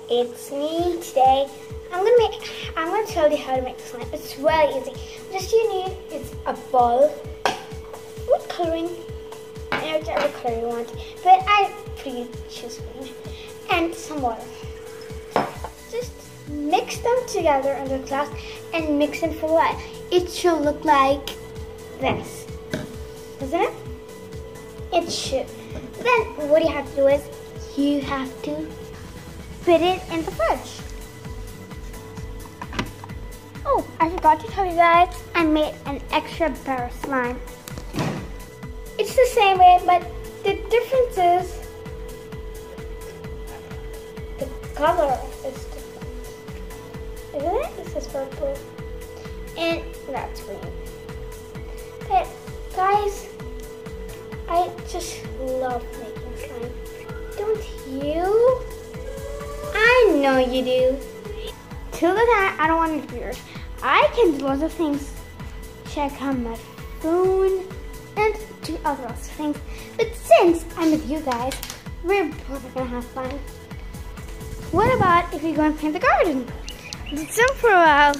it's me today. I'm gonna tell you how to make slime. It's really easy. Just you need is a bowl with coloring, and whichever color you want. But I choose green and some water. Just mix them together in the glass and mix them for a while. It should look like this, doesn't it? It should. Then what you have to do is you have to put it in the fridge. Oh, I forgot to tell you guys, I made an extra bear slime. It's the same way, but the difference is the color is different. Isn't it? This is purple and that's green. But guys, I just love making slime. Don't you? I know you do. Till the time I don't want to do yours. I can do lots of things. Check out my phone and do other things. But since I'm with you guys, we're both gonna have fun. What about if we go and paint the garden? Did some for a while.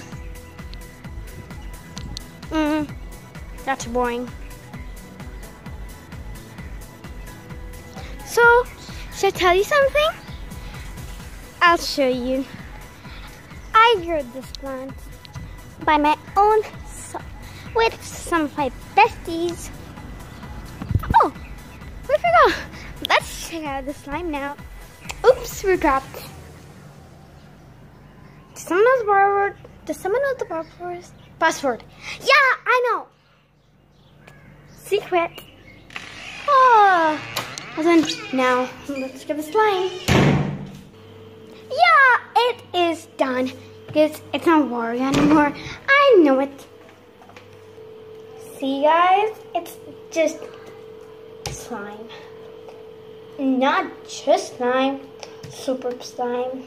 That's boring. So, should I tell you something? I'll show you. I grew this plant by my own self with some of my besties. Oh, we forgot. Let's check out the slime now. Oops, we dropped. Does someone know the password? Does someone know the password? Yeah, I know. Secret. Oh, well then, now let's give a slime. Yeah, it is done. Because it's not Wario anymore. I know it. See guys, it's just slime. Not just slime, super slime.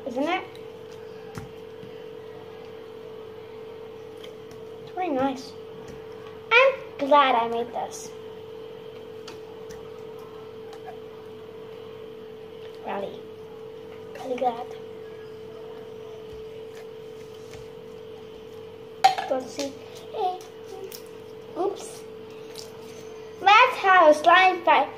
Isn't it? It's very nice. I'm glad I made this. Really glad. Let's see. Hey. Oops. Let's have a slime fight.